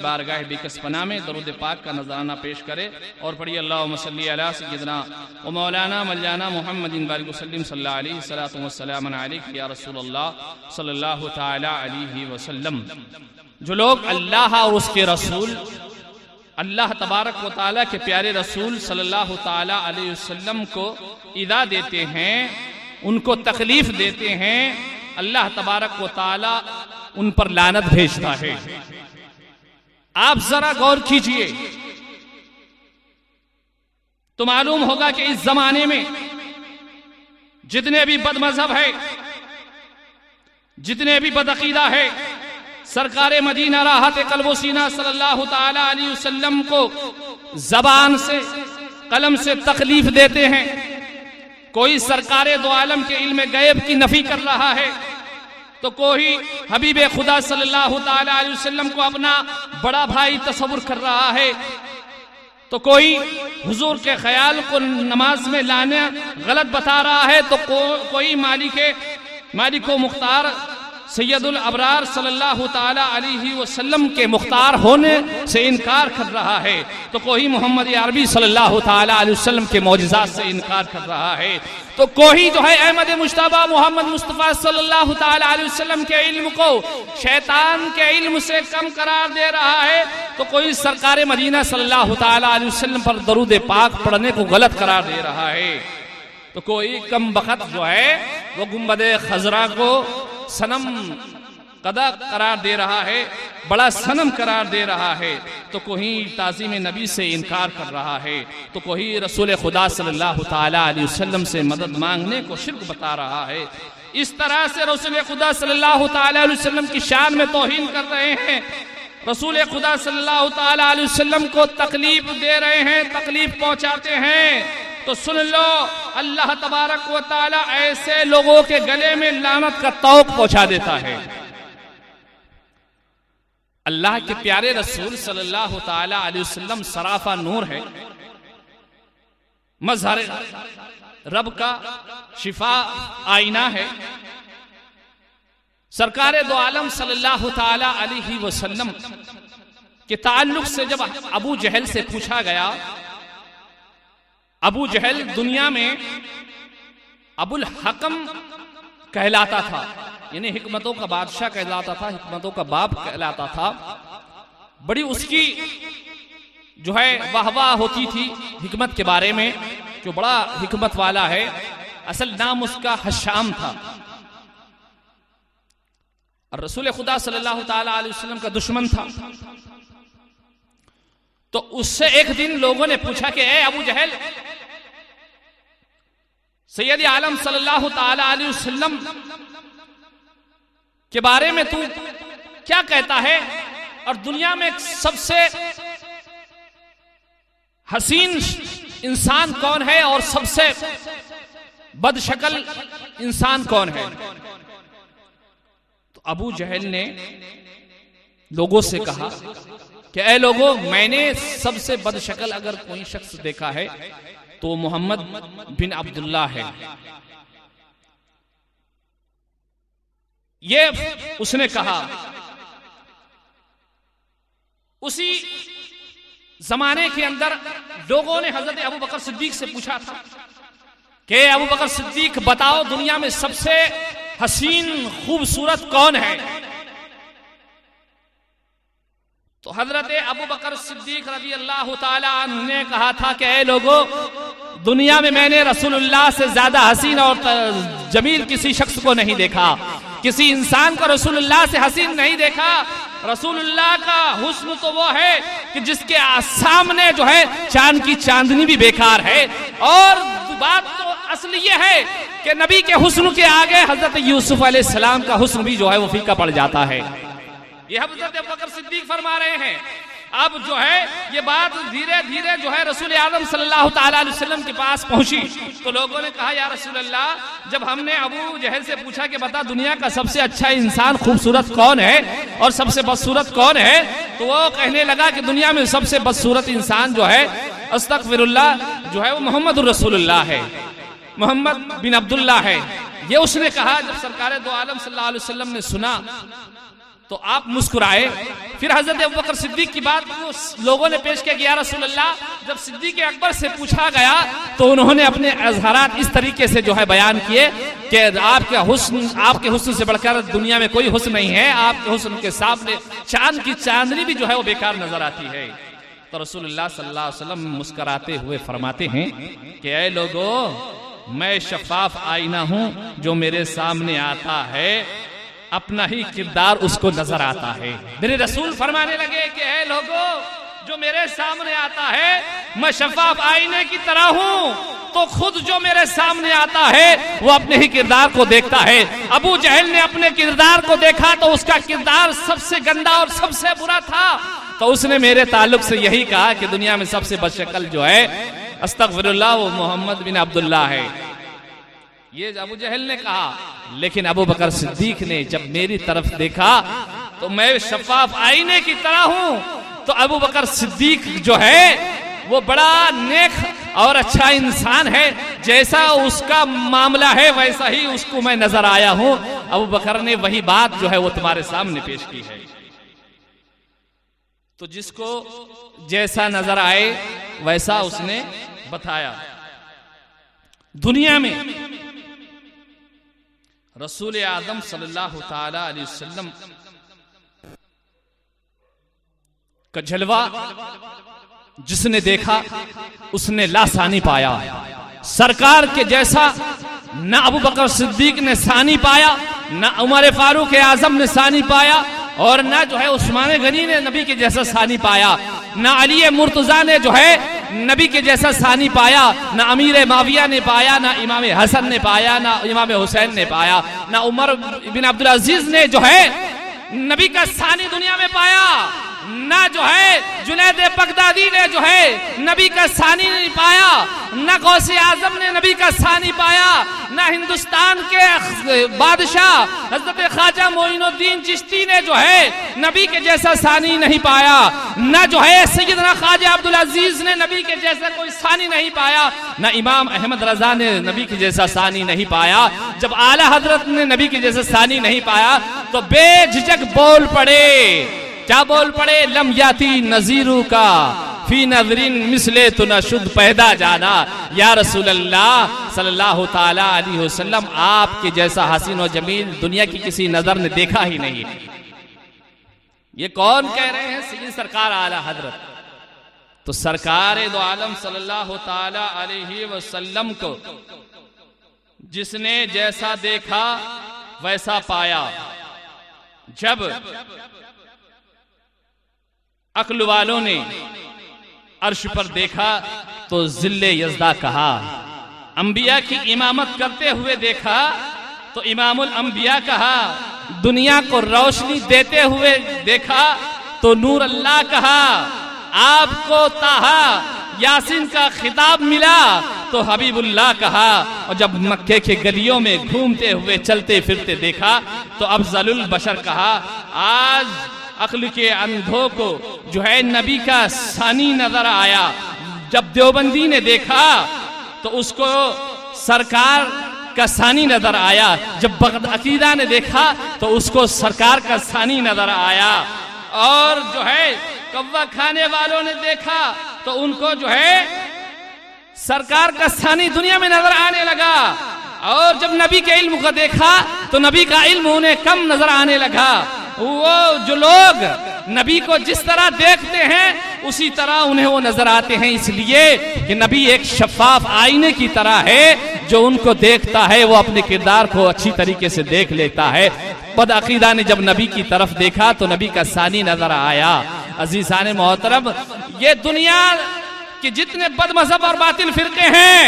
बारगाह बिकसपना में दरूद पाक का नजराना पेश करे और पढ़िए अल्लाहुम्मा सल्ली अला सय्यिदना व मौलाना मौलाना मुहम्मदिन बारिक वसल्लम सल्लल्लाहु अलैहि सलातु व सलाम अलैका या रसूलल्लाह सल्लल्लाहु तआला अलैहि वसल्लम। जो लोग अल्लाह और उसके रसूल अल्लाह तबारक व तआला के प्यारे रसूल सल्लल्लाहु तआला अलैहि वसल्लम को ईदा देते हैं, उनको तकलीफ देते हैं, अल्लाह तबारक व तआला उन पर लानत भेजता है। आप जरा गौर कीजिए तो मालूम होगा कि इस जमाने में जितने भी बदमजहब है, जितने भी बदअकीदा है, सरकारे मदीना राहत कल्बो सीना सल्लल्लाहु तआला अलैहि वसल्लम को जबान से कलम से तकलीफ देते हैं। कोई सरकारे दो आलम के इल्म गैब की नफी कर रहा है, तो कोई हबीबे खुदा सल्लल्लाहु तआला अलैहि वसल्लम को अपना बड़ा भाई तस्वुर कर रहा है, तो कोई हुजूर के ख्याल को नमाज में लाने गलत बता रहा है, तो कोई मालिको मुख्तार सैयदुल अबरार सल्लल्लाहु तआला अलैहि वसल्लम के मुख्तार होने से इनकार कर रहा है, तो कोई मोहम्मद अरबी सल्लल्लाहु तआला अलैहि वसल्लम के मौजिज़ात से इनकार कर रहा है, तो कोई जो है अहमद मुश्तबा मोहम्मद मुस्तफ़ा सल्लल्लाहु तआला अलैहि वसल्लम के इल्म को शैतान के इल्म से कम करार दे रहा है, तो कोई सरकार मदीना सल्लल्लाहु तआला अलैहि वसल्लम पर दरूद पाक पढ़ने को गलत करार दे रहा है, तो कोई कम बखत जो है वो गुंबदे खजरा को सनम कदा करार दे रहा है, बड़ा सनम करार दे रहा है, तो कोई ताज़ीम नबी से इनकार कर रहा है, तो कोई रसूल खुदा सल्लल्लाहु तआला अलैहि वसल्लम से मदद मांगने को शिर्क बता रहा है। इस तरह से रसूल खुदा सल्लल्लाहु तआला अलैहि वसल्लम की शान में तौहीन कर रहे हैं, रसूल खुदा सल्लल्लाहु तआला अलैहि वसल्लम को तकलीफ दे रहे हैं, तकलीफ पहुंचाते हैं। तो सुन लो, अल्लाह तबारक व तआला ऐसे लोगों के गले में लानत का तौक पहुंचा देता है। अल्लाह के प्यारे रसूल सल्लल्लाहु तआला अलैहि वसल्लम सराफा नूर है, मज़हर रब का शिफा आईना है। सरकारे दो आलम सल्लल्लाहु तआला अलैहि वसल्लम के ताल्लुक से जब अबू जहल से पूछा गया, अबू जहल दुनिया में अबुल हकम कहलाता था, यानी हिकमतों का बादशाह कहलाता था, हिकमतों का बाप कहलाता था। बड़ी उसकी जो है वाहवाह होती थी हिकमत के बारे में, जो बड़ा हिकमत वाला है। असल नाम उसका हशाम था और रसूल खुदा सल्लल्लाहु तआला अलैहि वसल्लम का दुश्मन था। तो उससे एक दिन लोगों ने पूछा कि ए अबू जहल, सैयद आलम सल्लल्लाहु तआला अलैहि वसल्लम के बारे में तू क्या कहता है, और दुनिया में सबसे हसीन इंसान कौन है और सबसे बदशक्ल इंसान कौन है? तो अबू जहल ने लोगों से कहा कि ऐ लोगों, मैंने सबसे बदशक्ल अगर कोई शख्स देखा है तो मोहम्मद बिन अब्दुल्ला है। ये उसने कहा। उसी जमाने के अंदर लोगों ने हजरत अबू बकर सिद्दीक से पूछा था कि अबू बकर सिद्दीक बताओ, दुनिया में सबसे हसीन खूबसूरत कौन है? तो हजरत अबू बकर सिद्दीक रज़ी अल्लाह तआला अन्हु ने कहा था कि ऐ लोगों, दुनिया में मैंने रसूलुल्लाह से ज्यादा हसीन और जमील किसी शख्स को नहीं देखा, किसी इंसान को रसूलुल्लाह से हसीन नहीं देखा। रसूलुल्लाह का हुस्न तो वो है कि जिसके सामने जो है चांद की चांदनी भी बेकार है। और बात तो असली ये है कि नबी के हुस्न के आगे हजरत यूसुफ अलैहिस्सलाम का हुस्न भी जो है वो फीका पड़ जाता है। ये हज़रत अबू बकर सिद्दीक फरमा रहे हैं। अब जो है ये बात धीरे धीरे जो है रसूल आज़म सल्लल्लाहु तआला अलैहि वसल्लम के पास पहुंची, तो लोगों ने कहा या रसूल अल्लाह, जब हमने अबू जहल से पूछा कि बता दुनिया का सबसे अच्छा इंसान खूबसूरत कौन है और सबसे बदसूरत कौन है, तो वो कहने लगा कि दुनिया में सबसे बदसूरत इंसान जो है अस्तगफिरुल्लाह जो है वो मोहम्मद रसूलुल्लाह है, मोहम्मद बिन अब्दुल्ला है। ये उसने कहा। जब सरकार दो आलम सल्लल्लाहु अलैहि वसल्लम ने सुना तो आप मुस्कुराए। फिर हजरत अबू बकर सिद्दीक की बात लोगों ने पेश किया कि या रसूल अल्लाह, जब सिद्दीक अकबर से पूछा गया तो उन्होंने अपने अजहारात इस तरीके से जो है बयान किए कि आपके हुस्न से बढ़कर दुनिया में कोई हुस्न नहीं है, आपके हुस्न के सामने चांद की चांदनी भी जो है वो बेकार नजर आती है। तो रसूलुल्लाह सल्लल्लाहु अलैहि वसल्लम मुस्कुराते हुए फरमाते हैं कि ऐ लोगों, मैं शफाफ आईना हूं, जो मेरे सामने आता है अपना ही किरदार उसको नजर आता है। मेरे रसूल फरमाने लगे कि ऐ लोगों, जो मेरे सामने आता है मैं शफाफ आईने की तरह हूं, तो खुद जो मेरे सामने आता है वो अपने ही किरदार को देखता है। अबू जहल ने अपने किरदार को देखा तो उसका किरदार सबसे गंदा और सबसे बुरा था, तो उसने मेरे ताल्लुक से यही कहा कि दुनिया में सबसे बदशक्ल जो है अस्तगफिरुल्लाह वो मोहम्मद बिन अब्दुल्लाह है। ये अबू जहल ने कहा। लेकिन अबू बकर सिद्दीक ने जब मेरी तरफ देखा तो मैं शफाफ आईने की तरह हूं, तो अबू बकर सिद्दीक जो है वो बड़ा नेक और अच्छा इंसान है, जैसा उसका मामला है वैसा ही उसको मैं नजर आया हूं। अबू बकर ने वही बात जो है वो तुम्हारे सामने पेश की है। तो जिसको जैसा नजर आए वैसा उसने बताया। दुनिया में रसूल आदम सल्लल्लाहु ताला अलैहि वसल्लम का जलवा जिसने देखा उसने लासानी पाया। सरकार के जैसा ना अबू बकर सिद्दीक ने सानी पाया, ना उमर फारूक आजम ने सानी पाया, और ना जो है उस्मान गनी ने नबी के जैसा सानी पाया, ना अली मुर्तजा ने जो है नबी के जैसा सानी पाया, ना अमीर माविया ने पाया, ना इमाम हसन ने पाया, ना इमाम हुसैन ने पाया, ना उमर बिन अब्दुल अजीज ने जो है नबी का सानी दुनिया में पाया, ना जो है जुनैद बगदादी ने जो है नबी का सानी नहीं पाया, ना गौसे आजम ने नबी का सानी पाया, ना हिंदुस्तान के बादशाह हजरत ख्वाजा मोइनुद्दीन चिश्ती ने जो है नबी के जैसा सानी नहीं पाया, ना जो है सैयदना ख्वाजा अब्दुल अजीज ने नबी के जैसा कोई सानी नहीं पाया, ना इमाम अहमद रजा ने नबी के जैसा सानी नहीं पाया। जब आला हजरत ने नबी के जैसा सानी नहीं पाया तो बेझिझक बोल पड़े। क्या बोल पड़े? लम याती नजीरू का फी नजरिन मिसले तो न शुद्ध पैदा जाना। या रसूल अल्लाह सल्लल्लाहु ताला अलैहि वसल्लम, आपके जैसा हसीन और जमील दुनिया की किसी नजर ने देखा ही नहीं। ये कौन कह रहे हैं? सैयद सरकार आला हजरत। तो सरकार दो आलम सल्लल्लाहु ताला अलैहि वसल्लम को जिसने जैसा देखा वैसा पाया। जब अक्ल वालों ने अर्श पर देखा तो जिल्ले यज़दा कहा, अंबिया की इमामत करते हुए देखा तो इमामुल अंबिया कहा, दुनिया को रोशनी देते हुए देखा तो नूर अल्लाह कहा, आपको ताहा यासीन का खिताब मिला तो हबीबुल्लाह कहा, और जब मक्के के गलियों में घूमते हुए चलते फिरते देखा तो अफजलुल बशर कहा। आज अक्ल के अंधों को जो है नबी का सानी नजर आया। जब देवबंदी ने देखा तो उसको सरकार का सानी नजर आया। जब बगद अकीदा ने देखा तो उसको सरकार का सानी नजर आया। और जो है कव्वा खाने वालों ने देखा तो उनको जो है सरकार का सानी दुनिया में नजर आने लगा। और जब नबी के इल्म को देखा तो नबी का इल्म उन्हें कम नजर आने लगा। वो जो लोग नबी को जिस तरह देखते हैं उसी तरह उन्हें वो नजर आते हैं, इसलिए कि नबी एक शफाफ आईने की तरह है। जो उनको देखता है वो अपने किरदार को अच्छी तरीके से देख लेता है। बदअकीदा ने जब नबी की तरफ देखा तो नबी का सानी नजर आया। अजीज़ान मोहतरम, ये दुनिया के जितने बदमज़हब और बातिल फिरके हैं,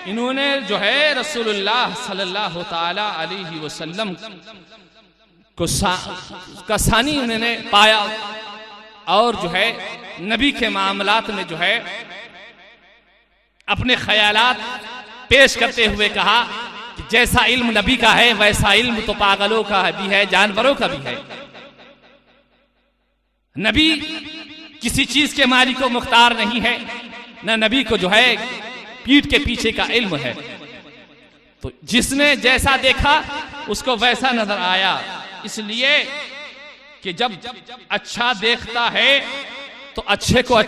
इन्होंने जो है रसूलुल्लाह सल्लल्लाहु ताला अलैहि वसल्लम का सानी उन्होंने पाया। और जो है नबी के मामलात में जो है अपने ख्यालात पेश करते हुए कहा कि जैसा इल्म नबी का है वैसा इल्म तो पागलों का भी है, जानवरों का भी है। नबी किसी चीज के मालिक को मुख्तार नहीं है, न नबी को जो है पीठ के पीछे का इल्म है। तो जिसने जैसा देखा उसको वैसा नजर आया। इसलिए कि जब अच्छा देखता है तो अच्छे को अच्छा